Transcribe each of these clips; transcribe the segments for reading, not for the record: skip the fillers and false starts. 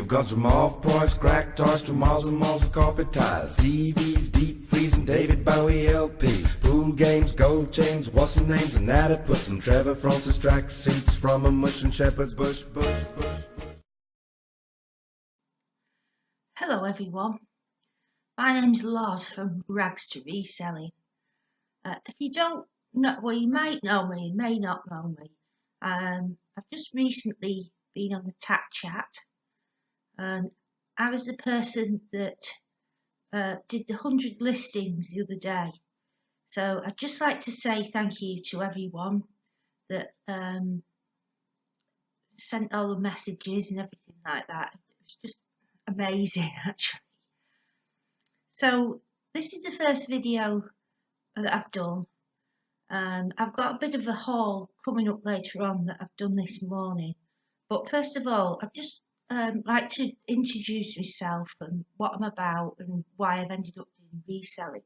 You've got some off-points, cracked toys, to miles and miles of carpet tires, TVs, deep freezing David Bowie LPs, pool games, gold chains, what's the names, and adipus, and Trevor Francis track seats from a mush and shepherd's bush. Hello everyone, my name's Loz from Rags to Reselling. If you don't know, well, you might know me, you may not know me. I've just recently been on the Tat Chat, and I was the person that did the 100 listings the other day. So I'd just like to say thank you to everyone that sent all the messages and everything like that. It was just amazing, actually. So this is the first video that I've done. I've got a bit of a haul coming up later on that I've done this morning. But first of all, I'd just like to introduce myself and what I'm about and why I've ended up doing reselling.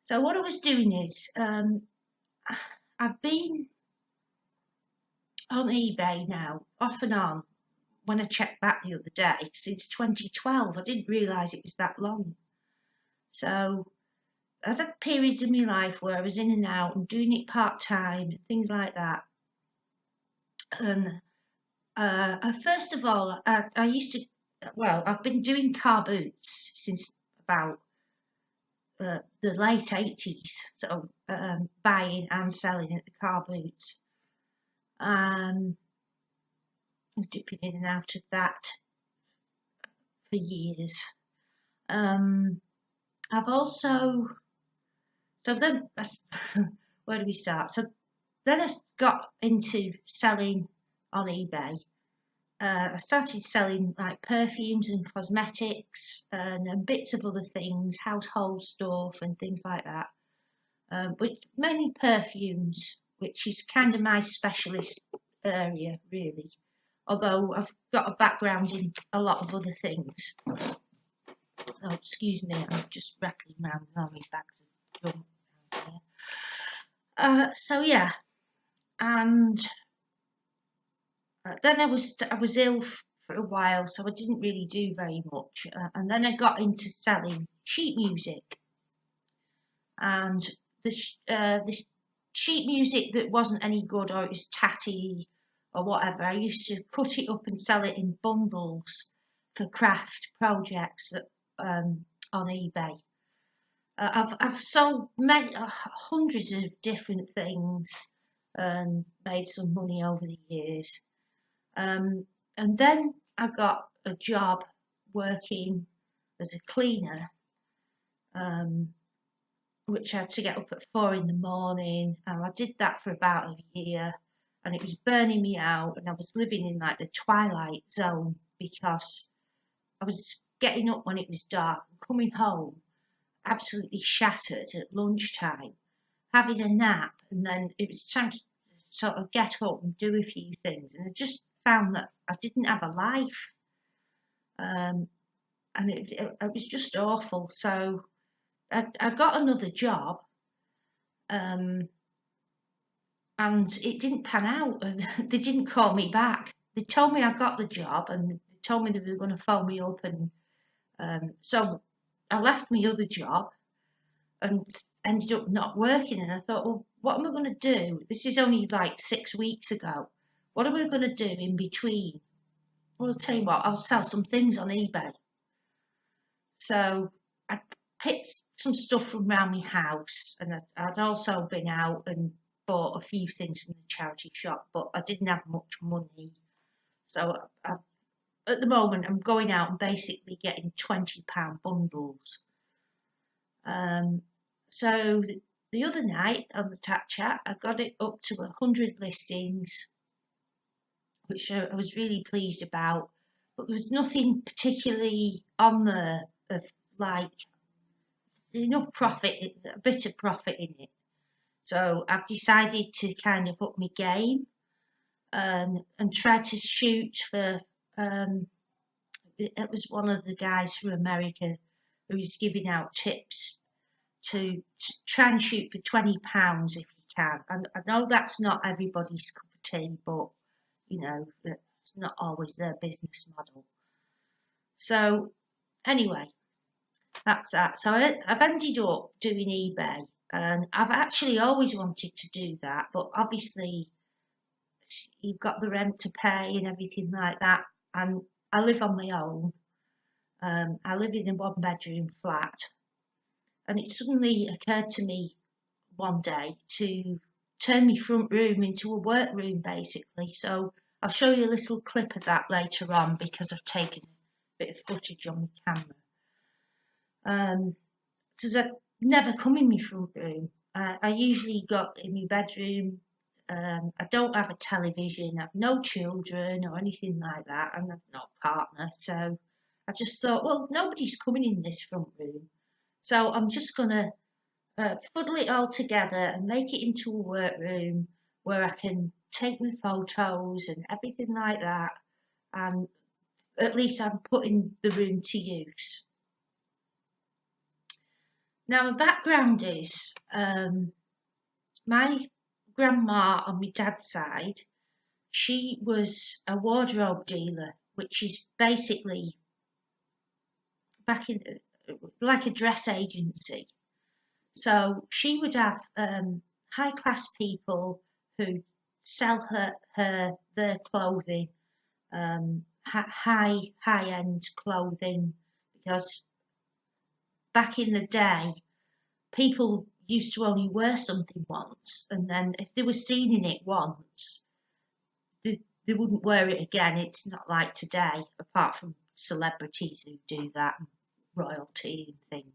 So what I was doing is, I've been on eBay now, off and on, when I checked back the other day, since 2012. I didn't realise it was that long. So I've had periods in my life where I was in and out and doing it part-time and things like that. And first of all, I used to, well, I've been doing car boots since about the late 80s, so buying and selling at the car boots. I'm dipping in and out of that for years. I've also, so then, where do we start? So then I got into selling on eBay. I started selling like perfumes and cosmetics and bits of other things, household stuff and things like that, but mainly perfumes, which is kind of my specialist area, really, although I've got a background in a lot of other things. Oh, excuse me, I'm just rattling around all my bags of junk down here. So yeah, and then I was ill for a while, so I didn't really do very much. And then I got into selling sheet music, and the sheet music that wasn't any good, or it was tatty or whatever, I used to cut it up and sell it in bundles for craft projects on eBay. I've sold hundreds of different things and made some money over the years. And then I got a job working as a cleaner, which I had to get up at 4 in the morning, and I did that for about a year, and it was burning me out, and I was living in like the twilight zone because I was getting up when it was dark and coming home absolutely shattered at lunchtime, having a nap, and then it was time to sort of get up and do a few things, and I just found that I didn't have a life, and it was just awful. So I got another job, and it didn't pan out. They didn't call me back. They told me I got the job, and they told me they were going to phone me up, and so I left my other job and ended up not working. And I thought, well, what am I going to do? This is only like 6 weeks ago. What am I going to do in between? Well, I'll tell you what, I'll sell some things on eBay. So I picked some stuff from around my house, and I'd also been out and bought a few things from the charity shop, but I didn't have much money. So at the moment, I'm going out and basically getting £20 bundles. So the other night on the Tat Chat, I got it up to 100 listings, which I was really pleased about, but there was nothing particularly on there of like enough profit, a bit of profit in it. So I've decided to kind of up my game and try to shoot for, it was one of the guys from America who was giving out tips to try and shoot for £20 if you can. And I know that's not everybody's cup of tea, but you know, It's not always their business model. So anyway, that's that. So I've ended up doing eBay, and I've actually always wanted to do that, but obviously you've got the rent to pay and everything like that. And I live on my own. I live in a 1-bedroom flat, and it suddenly occurred to me one day to turn my front room into a workroom, basically. So I'll show you a little clip of that later on because I've taken a bit of footage on my camera. Because I never come in my front room. I usually got in my bedroom. I don't have a television. I've no children or anything like that. I'm not a partner, so I just thought, well, nobody's coming in this front room, so I'm just gonna fuddle it all together and make it into a workroom where I can take my photos and everything like that, and at least I'm putting the room to use. Now, my background is my grandma on my dad's side. She was a wardrobe dealer, which is basically back in like a dress agency. So she would have high class people who sell their clothing, high end clothing, because back in the day, people used to only wear something once, and then if they were seen in it once, they wouldn't wear it again. It's not like today, apart from celebrities who do that, and royalty and things.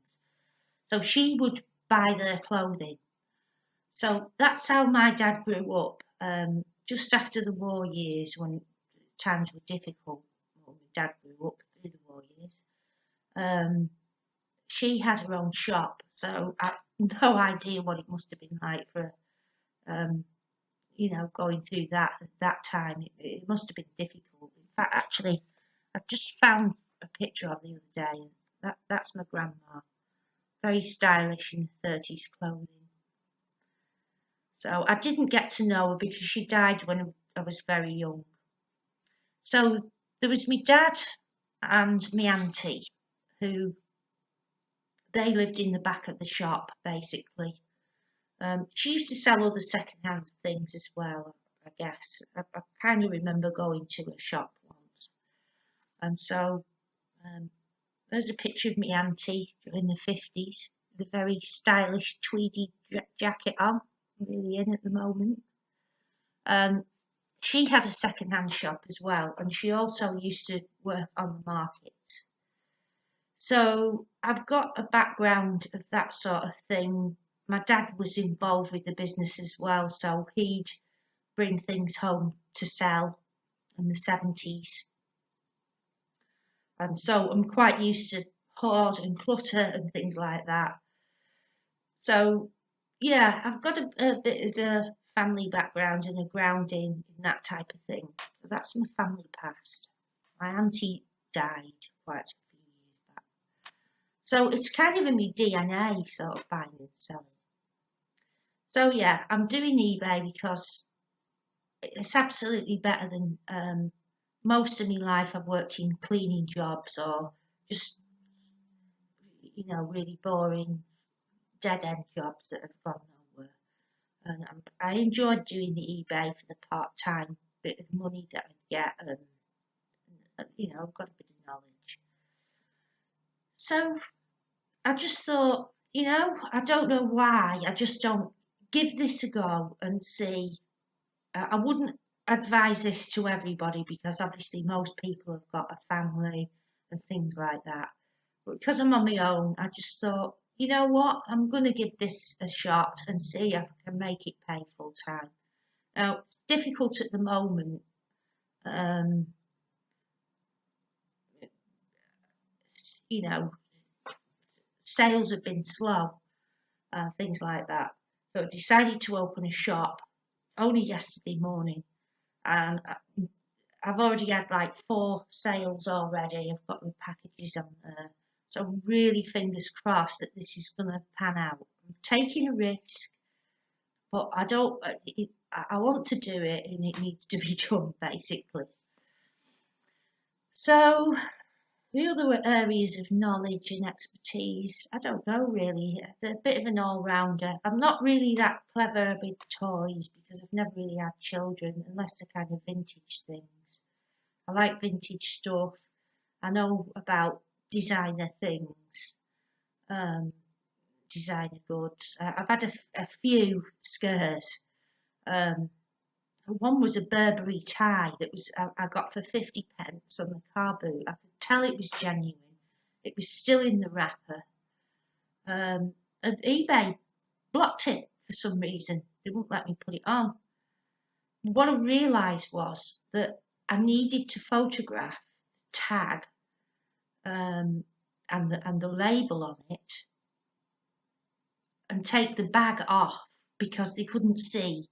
So she would buy their clothing. So that's how my dad grew up. Just after the war years, when times were difficult, well, my dad grew up through the war years. She had her own shop, so I've no idea what it must have been like for going through that time. It must have been difficult. In fact, actually, I just found a picture of the other day, and that's my grandma, very stylish in 30s clothing. So I didn't get to know her because she died when I was very young. So there was my dad and my auntie, who they lived in the back of the shop, basically. She used to sell other second-hand things as well, I guess. I kind of remember going to a shop once. And so there's a picture of my auntie in the 50s, with a very stylish tweedy jacket on, really in at the moment. She had a second-hand shop as well, and she also used to work on the markets. So I've got a background of that sort of thing. My dad was involved with the business as well, so he'd bring things home to sell in the 70s. And so I'm quite used to hoard and clutter and things like that. So yeah, I've got a bit of a family background and a grounding in that type of thing. So that's my family past. My auntie died quite a few years back. So it's kind of in my DNA, sort of buying and selling. So yeah, I'm doing eBay because it's absolutely better than most of my life. I've worked in cleaning jobs or just, really boring dead end jobs that have gone nowhere. And I enjoyed doing the eBay for the part-time bit of money that I get, and I've got a bit of knowledge. So I just thought, I don't know why, I just don't give this a go and see. I wouldn't advise this to everybody because obviously most people have got a family and things like that. But because I'm on my own, I just thought, you know what, I'm going to give this a shot and see if I can make it pay full time. Now, it's difficult at the moment. Sales have been slow, things like that. So I decided to open a shop only yesterday morning, and I've already had like 4 sales already. I've got my packages on there. So I'm really fingers crossed that this is going to pan out. I'm taking a risk, but I want to do it and it needs to be done, basically. So the other areas of knowledge and expertise, I don't know really. They're a bit of an all-rounder. I'm not really that clever with toys because I've never really had children unless they're kind of vintage things. I like vintage stuff. I know about designer things, um, designer goods. I've had a few scares. Um, One was a Burberry tie that I got for 50p on the car boot. I could tell it was genuine. It was still in the wrapper. And eBay blocked it for some reason. They wouldn't let me put it on. What I realised was that I needed to photograph the tag and the label on it and take the bag off because they couldn't see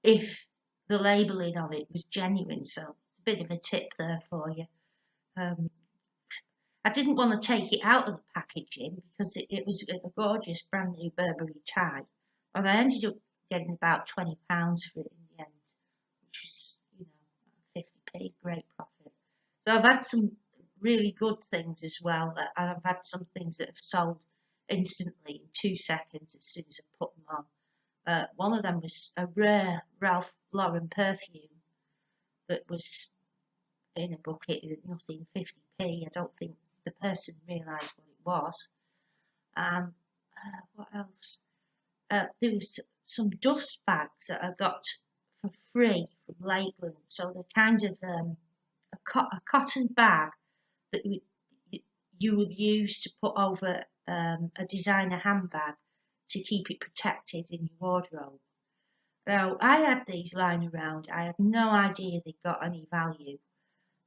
if the labelling on it was genuine. So it's a bit of a tip there for you. I didn't want to take it out of the packaging because it was a gorgeous brand new Burberry tie, and I ended up getting about £20 for it in the end, which is 50p, great profit. So I've had some really good things as well, and I've had some things that have sold instantly in 2 seconds as soon as I put them on. One of them was a rare Ralph Lauren perfume that was in a bucket at nothing 50p. I don't think the person realised what it was. And what else? There was some dust bags that I got for free from Lakeland. So they're kind of a cotton bag that you would use to put over a designer handbag to keep it protected in your wardrobe. Now, I had these lying around. I had no idea they got any value.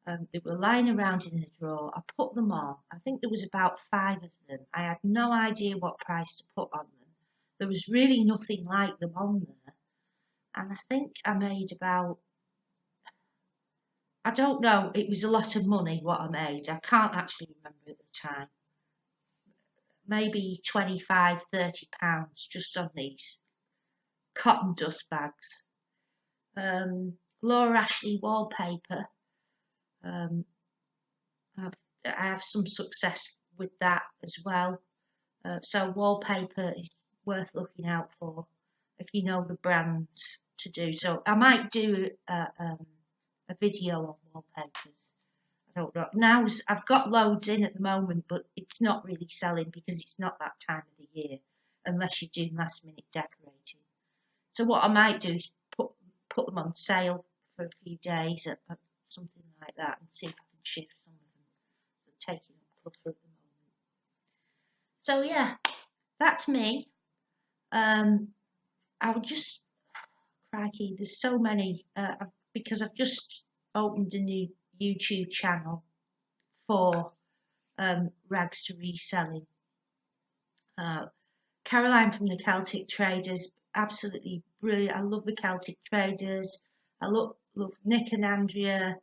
They were lying around in a drawer. I put them on. I think there was about 5 of them. I had no idea what price to put on them. There was really nothing like them on there. And I think I made about, I don't know, it was a lot of money what I made. I can't actually remember at the time. Maybe 25, £30 just on these cotton dust bags. Laura Ashley wallpaper. I have some success with that as well. So wallpaper is worth looking out for if you know the brands to do. So I might do a video on wallpapers. I don't know. Now I've got loads in at the moment, but it's not really selling because it's not that time of the year unless you're doing last minute decorating. So what I might do is put them on sale for a few days at something like that and see if I can shift some of them. So taking up clutter at the moment. So yeah, that's me. I would just, crikey, there's so many, because I've just opened a new YouTube channel for rags to reselling. Caroline from the Celtic Traders, absolutely brilliant. I love the Celtic Traders. I love Nick and Andrea.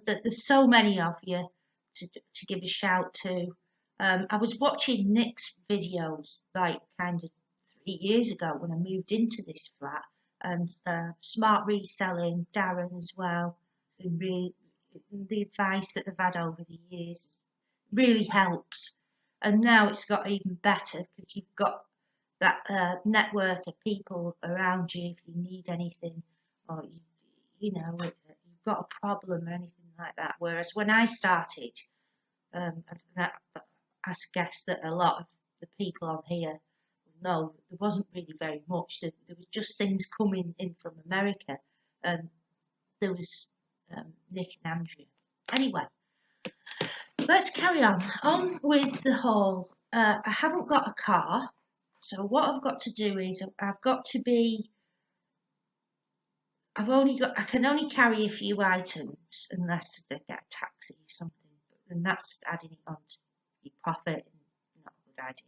There's so many of you to give a shout to. I was watching Nick's videos like kind of 3 years ago when I moved into this flat, and Smart Reselling, Darren as well. Really, the advice that they've had over the years really helps. And now it's got even better because you've got that network of people around you if you need anything, or you've got a problem or anything like that. Whereas when I started, I guess that a lot of the people on here know there wasn't really very much. There was just things coming in from America, and there was Nick and Andrea. Anyway, let's carry on with the haul. I haven't got a car, so what I've got to do is I can only carry a few items unless they get a taxi or something, and that's adding it on to your profit and not a good idea.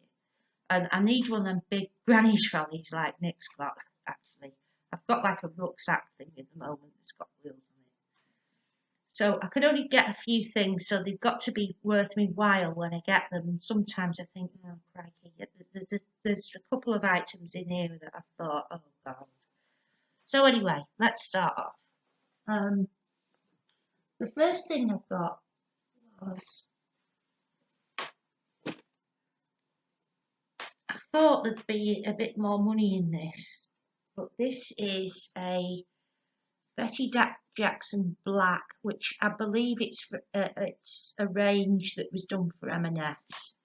And I need one of them big granny trolleys like Nick's got, actually. I've got like a rucksack thing at the moment that's got wheels on it. So I could only get a few things, so they've got to be worth me while when I get them. And sometimes I think, oh crikey, there's a couple of items in here that I thought, oh god. So anyway, let's start off. The first thing I've got because I thought there'd be a bit more money in this, but this is a Betty Jackson Black, which I believe it's a range that was done for M&S.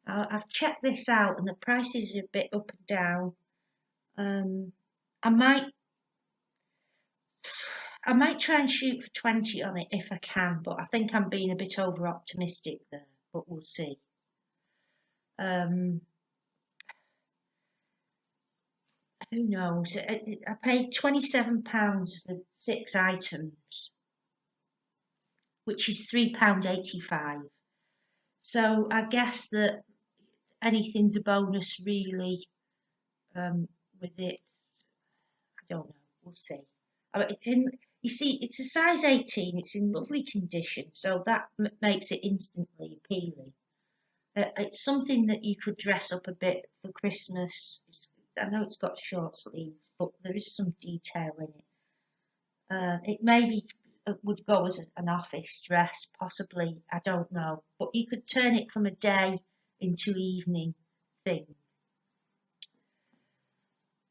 I've checked this out, and the prices are a bit up and down. I might try and shoot for 20 on it if I can, but I think I'm being a bit over optimistic there, but we'll see. Who knows? I paid £27 for 6 items, which is £3.85. So I guess that anything's a bonus really with it. I don't know. We'll see. It's in. You see, it's a size 18. It's in lovely condition, so that makes it instantly appealing. It's something that you could dress up a bit for Christmas. I know it's got short sleeves, but there is some detail in it. It maybe would go as an office dress, possibly. I don't know, but you could turn it from a day into evening thing.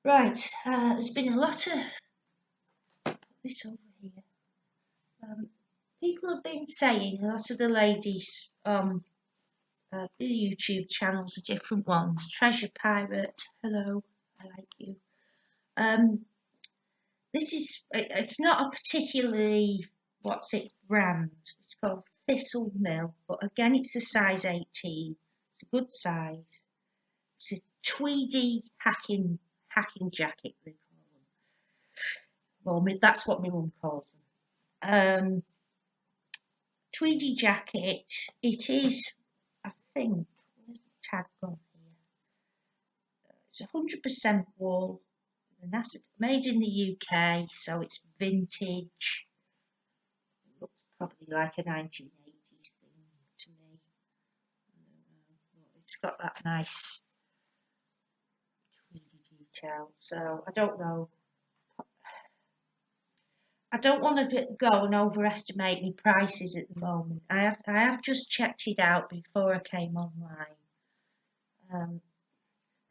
Right, there's been a lot of. Put this over here. People have been saying, a lot of the ladies the YouTube channels are different ones. Treasure Pirate, hello, I like you. It's not a particularly, brand. It's called Thistle Mill, but again, it's a size 18. It's a good size. It's a tweedy hacking jacket, they call them. Well, that's what my mum calls them. Tweedy jacket. It is, I think, where's the tag gone here? It's 100% wool, made in the UK, so it's vintage. It looks probably like a 1980s thing to me. It's got that nice tweedy detail, so I don't know. I don't want to go and overestimate my prices at the moment. I have just checked it out before I came online.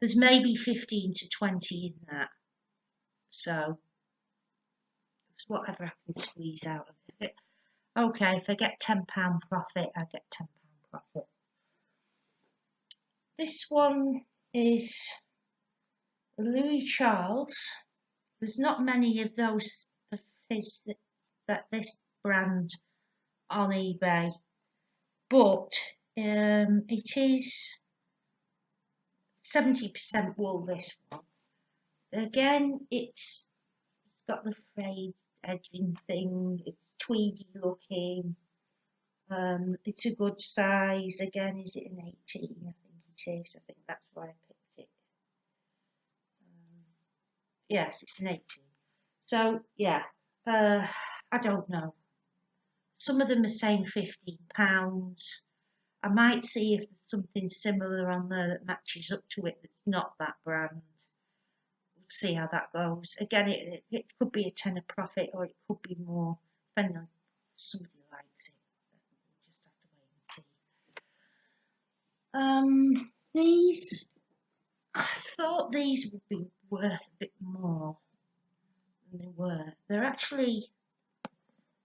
There's maybe 15 to 20 in that. So it's whatever I can squeeze out of it. Okay, if I get £10 profit, I get £10 profit. This one is Louis Charles. There's not many of those of his this brand on eBay, but it is 70% wool, this one. Again, it's got the frayed edging thing, it's tweedy looking, it's a good size. Again, is it an 18? I think it is. I think that's why I picked it. Yes, it's an 18. So, yeah, I don't know. Some of them are saying £15. I might see if there's something similar on there that matches up to it that's not that brand. We'll see how that goes. Again, it could be a tenner profit, or it could be more, depending on if somebody likes it. We'll just have to wait and see. These, I thought these would be worth a bit more than they were. They're actually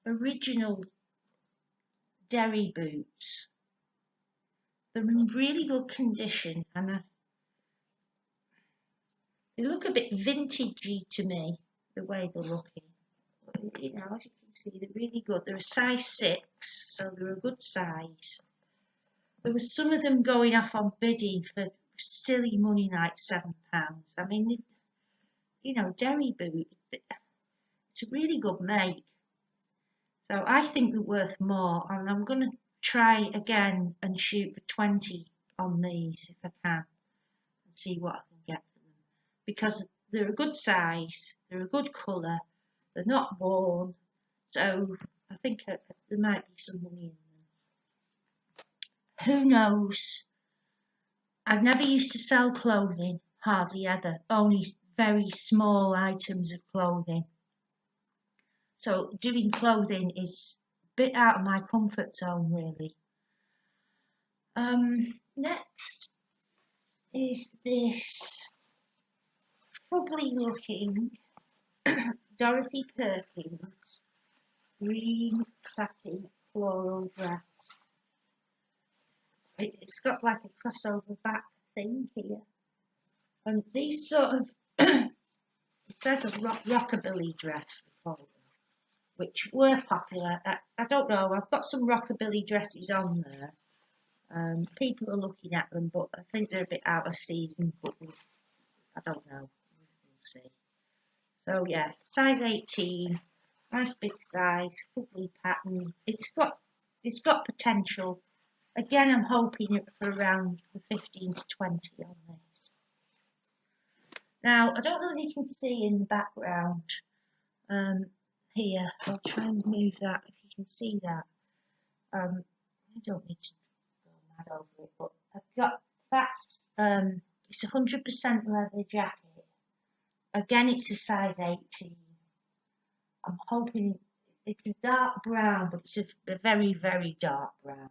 original Derry boots. They're in really good condition, and they look a bit vintagey to me, the way they're looking. But, you know, as you can see, they're really good. They're a size 6, so they're a good size. There was some of them going off on bidding for silly money like £7. I mean, you know, Derry boot, it's a really good make. So I think they're worth more, and I'm going to try again and shoot for 20 on these if I can, and see what I can get for them, because they're a good size, they're a good colour, they're not worn, so I think there might be some money in them. Who knows? I've never used to sell clothing, hardly ever, only very small items of clothing. So doing clothing is a bit out of my comfort zone, really. Next is this fubbly looking Dorothy Perkins green satin floral dress. It's got like a crossover back thing here, and these sort of it's like a rockabilly dress, we call them, which were popular. I don't know, I've got some rockabilly dresses on there. People are looking at them, but I think they're a bit out of season, but I don't know, we'll see. So yeah, size 18, nice big size, lovely pattern. It's got potential. Again, I'm hoping for around the 15 to 20 on this. Now, I don't know if you can see in the background here. I'll try and move that if you can see that. I don't need to go mad over it, but I've got that's it's a 100% leather jacket. Again, it's a size 18. I'm hoping it's a dark brown, but it's a very, very dark brown,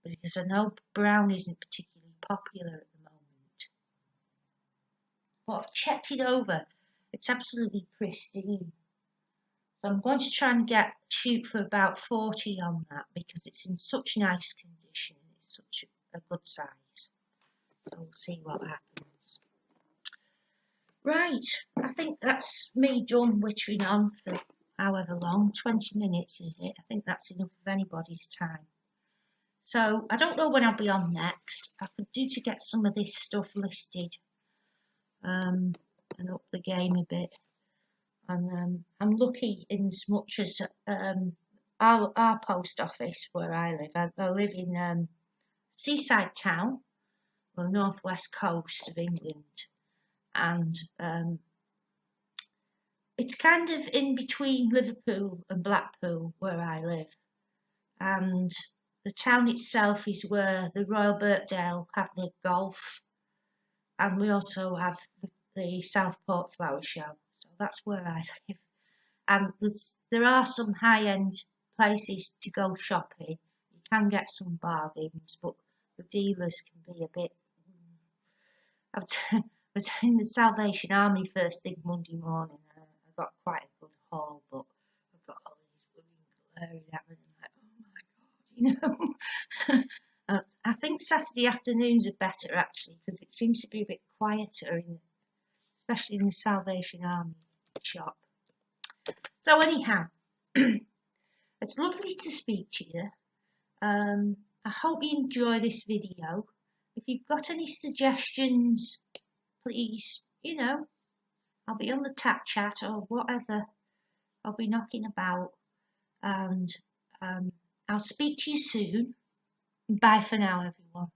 because I know brown isn't particularly popular at the moment. But I've checked it over. It's absolutely pristine. So I'm going to try and shoot for about 40 on that, because it's in such nice condition. It's such a good size. So we'll see what happens. Right, I think that's me done wittering on for however long, 20 minutes is it? I think that's enough of anybody's time. So I don't know when I'll be on next. I could do to get some of this stuff listed and up the game a bit. And I'm lucky in as much as our post office where I live. I live in seaside town, on the northwest coast of England, and it's kind of in between Liverpool and Blackpool where I live, and the town itself is where the Royal Birkdale have their golf, and we also have the Southport Flower Show. So that's where I live, and there are some high-end places to go shopping. You can get some bargains, but the dealers can be a bit. I was in the Salvation Army first thing Monday morning. I got quite a good haul, but I've got all these women glaring at me, and I'm like, oh my god, you know. I think Saturday afternoons are better actually, because it seems to be a bit quieter, especially in the Salvation Army shop. So anyhow, it's lovely to speak to you. I hope you enjoy this video. If you've got any suggestions, please, I'll be on the tap chat or whatever. I'll be knocking about, and I'll speak to you soon. Bye for now, everyone.